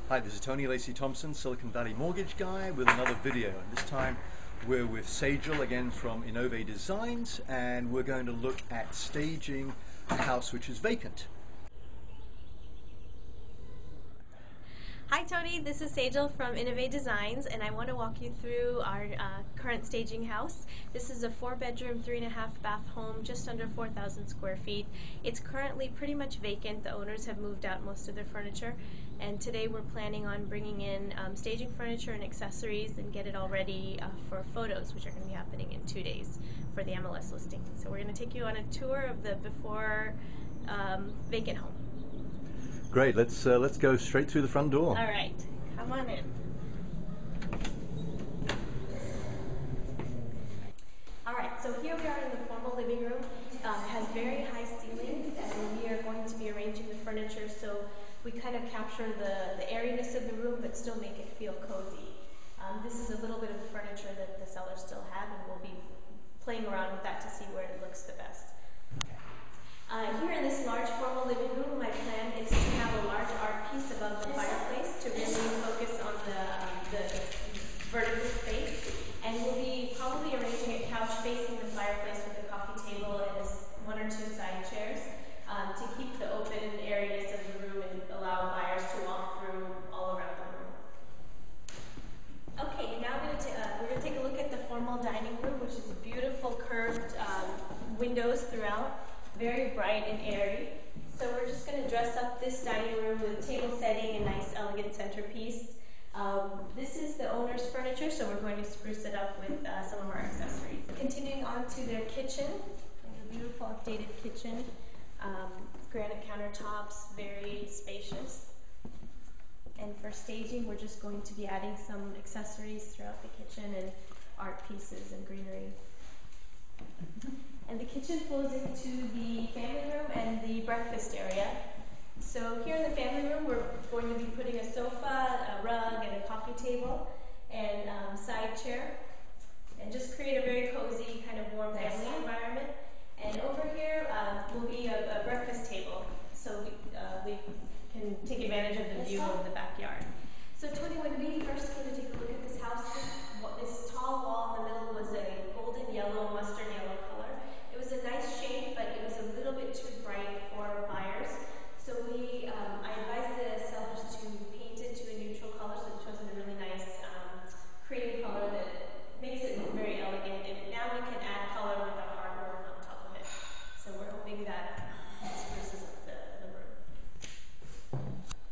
Hi, this is Tony Lacy-Thompson, Silicon Valley mortgage guy, with another video. And this time we're with Sejal again from Innovae Designs, and we're going to look at staging a house which is vacant. Hi Tony, this is Sejal from Innovae Designs, and I want to walk you through our current staging house. This is a 4-bedroom, 3.5-bath home, just under 4,000 square feet. It's currently pretty much vacant. The owners have moved out most of their furniture, and today we're planning on bringing in staging furniture and accessories and get it all ready for photos, which are going to be happening in 2 days for the MLS listing. So we're going to take you on a tour of the before vacant home. Great, let's go straight through the front door. All right, come on in. All right, so here we are in the formal living room. It has very high ceilings, and we are going to be arranging the furniture so we kind of capture the airiness of the room but still make it feel cozy. This is a little bit of the furniture that the sellers still have, and we'll be playing around with that to see where it looks the best. Here in this large formal living room, my plan is to have a large art piece above the fireplace to really focus on the vertical space. And we'll be probably arranging a couch facing the fireplace with a coffee table and 1 or 2 side chairs to keep the open airiness of the room and allow buyers to walk through all around the room. Okay, now we're going to take a look at the formal dining room, which is beautiful curved windows throughout. Very bright and airy. So we're just going to dress up this dining room with table setting and nice elegant centerpiece. This is the owner's furniture, so we're going to spruce it up with some of our accessories. Continuing on to their kitchen, a beautiful updated kitchen. Granite countertops, very spacious. And for staging, we're just going to be adding some accessories throughout the kitchen and art pieces and greenery. And the kitchen flows into the family room and the breakfast area. So here in the family room, we're going to be putting a sofa, a rug, and a coffee table, and side chair, and just create a very cozy, kind of warm family environment. And over here will be a breakfast table, so we can take advantage of the view of the backyard. So Tony, when we first came to take a look at this house, this tall wall in the middle was a golden yellow, mustard yellow color. It was a nice shade, but it was a little bit too bright for buyers. So I advised the sellers to paint it to a neutral color, so it shows a really nice cream color that makes it look very elegant. And now we can add color with our hardboard on top of it. So we're hoping that spruces up the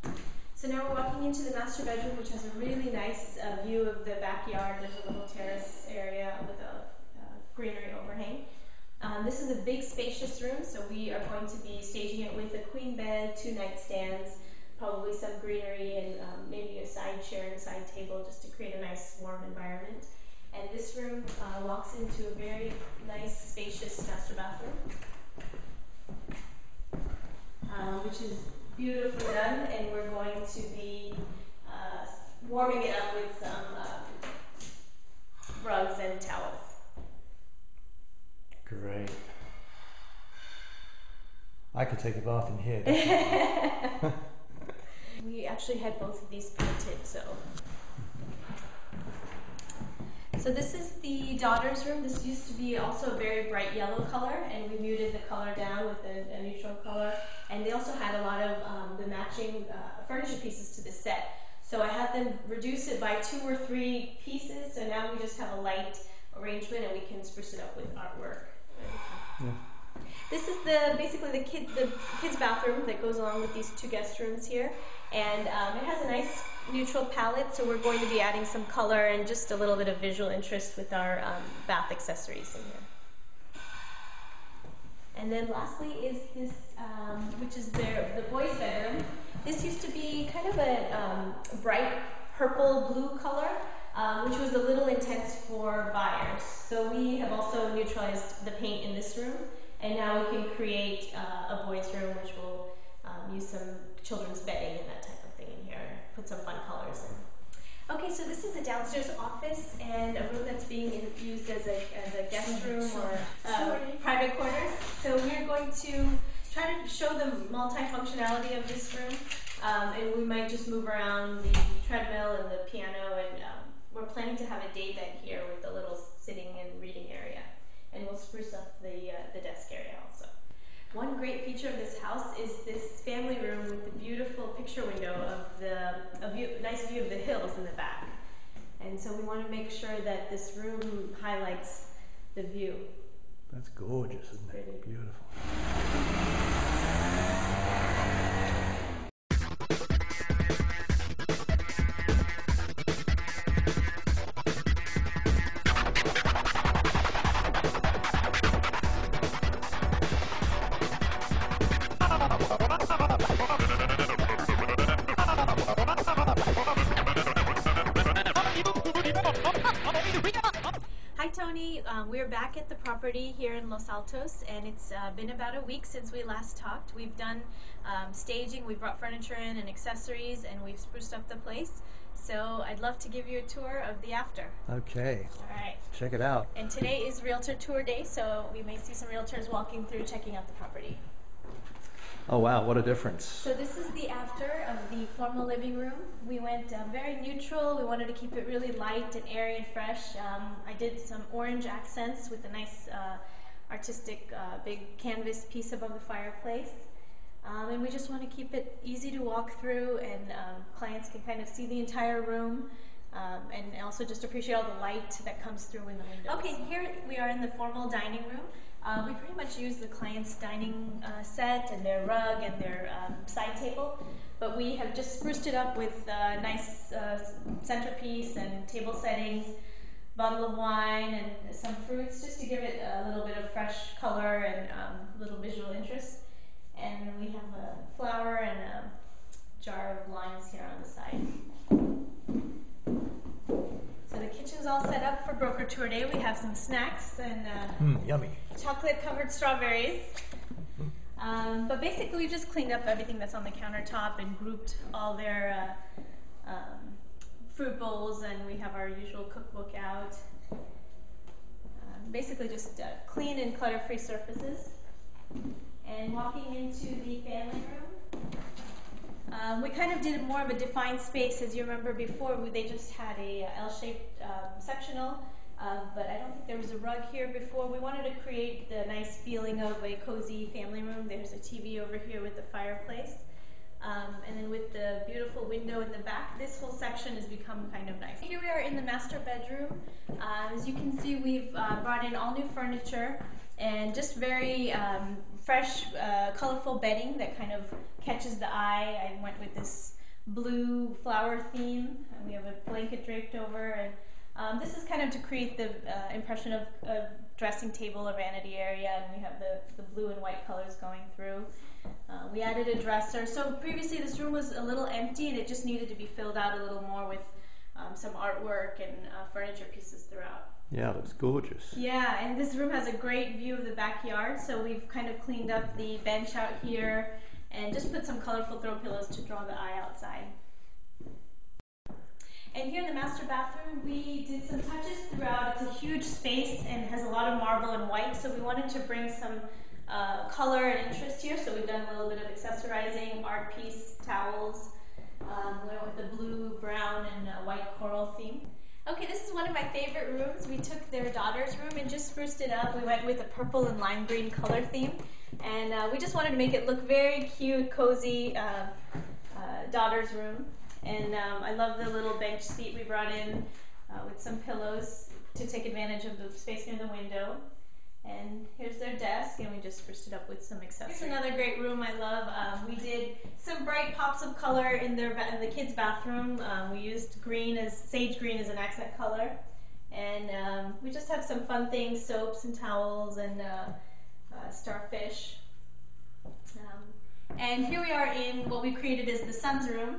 room. So now we're walking into the master bedroom, which has a really nice view of the backyard. There's a little terrace area with a greenery overhang. This is a big, spacious room, so we are going to be staging it with a queen bed, 2 nightstands, probably some greenery, and maybe a side chair and side table just to create a nice, warm environment. And this room walks into a very nice, spacious master bathroom, which is beautifully done, and we're going to be warming it up with some rugs and towels. Great. I could take a bath in here, definitely. We actually had both of these painted, so this is the daughter's room. This used to be also a very bright yellow color, and we muted the color down with a neutral color. And they also had a lot of the matching furniture pieces to the set. So I had them reduce it by 2 or 3 pieces, so now we just have a light arrangement and we can spruce it up with artwork. Yeah. This is basically the kids' bathroom that goes along with these 2 guest rooms here, and it has a nice neutral palette, so we're going to be adding some color and just a little bit of visual interest with our bath accessories in here. And then lastly is this, which is the boys' bedroom. This used to be kind of a bright purple-blue color, which was a little intense for buyers. So we have also neutralized the paint in this room, and now we can create a boys' room, which will use some children's bedding and that type of thing in here, put some fun colors in. Okay, so this is a downstairs office and a room that's being used as a guest room or private quarters. So we're going to try to show the multifunctionality of this room. and we might just move around the treadmill and the piano, and we're planning to have a day bed here with a little sitting and reading area, and we'll spruce up the desk area also. One great feature of this house is this family room with the beautiful picture window of nice view of the hills in the back. And so we want to make sure that this room highlights the view. That's gorgeous, isn't it? Pretty. Beautiful. Hi Tony, we're back at the property here in Los Altos, and it's been about a week since we last talked. We've done staging, we've brought furniture in and accessories, and we've spruced up the place. So I'd love to give you a tour of the after. Okay. All right. Check it out. And today is Realtor Tour Day, so we may see some realtors walking through checking out the property. Oh wow, what a difference. So this is the after of the formal living room. We went very neutral. We wanted to keep it really light and airy and fresh. I did some orange accents with a nice artistic big canvas piece above the fireplace. And we just want to keep it easy to walk through, and clients can kind of see the entire room, and also just appreciate all the light that comes through in the windows. Okay, here we are in the formal dining room. We pretty much use the client's dining set and their rug and their side table, but we have just spruced it up with a nice centerpiece and table settings, bottle of wine and some fruits, just to give it a little bit of fresh color and a little visual interest. And we have a flower and a jar of limes here on the side. So the kitchen's all set up for broker tour day. We have some snacks and yummy. chocolate covered strawberries. But basically we just cleaned up everything that's on the countertop and grouped all their fruit bowls, and we have our usual cookbook out. Basically just clean and clutter-free surfaces. And walking into the family room, we kind of did more of a defined space. As you remember before, they just had a L-shaped sectional, but I don't think there was a rug here before. We wanted to create the nice feeling of a cozy family room. There's a TV over here with the fireplace. And then with the beautiful window in the back, this whole section has become kind of nice. Here we are in the master bedroom. As you can see, we've brought in all new furniture and just very fresh, colorful bedding that kind of catches the eye. I went with this blue flower theme, and we have a blanket draped over, and this is kind of to create the impression of a dressing table or vanity area, and we have the blue and white colors going through. We added a dresser. So previously this room was a little empty, and it just needed to be filled out a little more with some artwork and furniture pieces throughout. Yeah, that's gorgeous. Yeah, and this room has a great view of the backyard, so we've kind of cleaned up the bench out here and just put some colorful throw pillows to draw the eye outside. And here in the master bathroom, we did some touches throughout. It's a huge space and has a lot of marble and white, so we wanted to bring some color and interest here, so we've done a little bit of accessorizing, art piece, towels. We went with the blue, brown, and white coral theme. Okay, this is one of my favorite rooms. We took their daughter's room and just spruced it up. We went with a purple and lime green color theme, and we just wanted to make it look very cute, cozy daughter's room. And I love the little bench seat we brought in with some pillows to take advantage of the space near the window. And here's their desk, and we just spruced it up with some accessories. Here's another great room I love. We did some bright pops of color in the kids' bathroom. We used sage green as an accent color. And we just have some fun things, soaps and towels and starfish. And here we are in what we created as the son's room.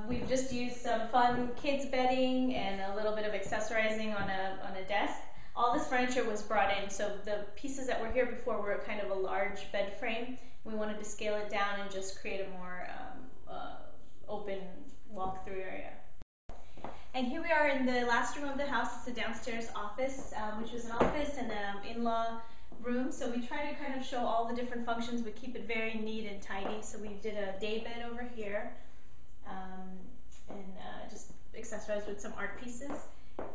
We've just used some fun kids bedding and a little bit of accessorizing on a desk. All this furniture was brought in, so the pieces that were here before were kind of a large bed frame. We wanted to scale it down and just create a more open walk-through area. And here we are in the last room of the house. It's the downstairs office, which was an office and an in-law room. So we try to kind of show all the different functions, but keep it very neat and tidy. So we did a day bed over here, and just accessorized with some art pieces.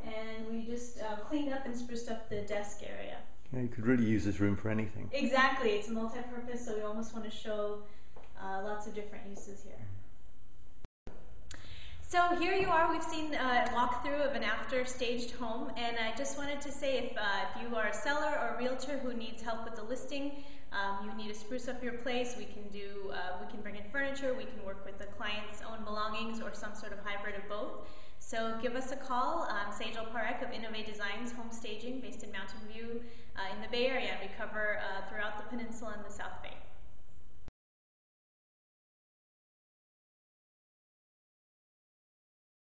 And we just cleaned up and spruced up the desk area. Yeah, you could really use this room for anything. Exactly, it's multi-purpose, so we almost want to show lots of different uses here. So here you are, we've seen a walkthrough of an after-staged home, and I just wanted to say if you are a seller or a realtor who needs help with the listing, you need to spruce up your place, we can bring in furniture, we can work with the client's own belongings or some sort of hybrid of both. So give us a call. Sejal Parekh of Innovae Designs Home Staging, based in Mountain View in the Bay Area, and we cover throughout the peninsula and the South Bay.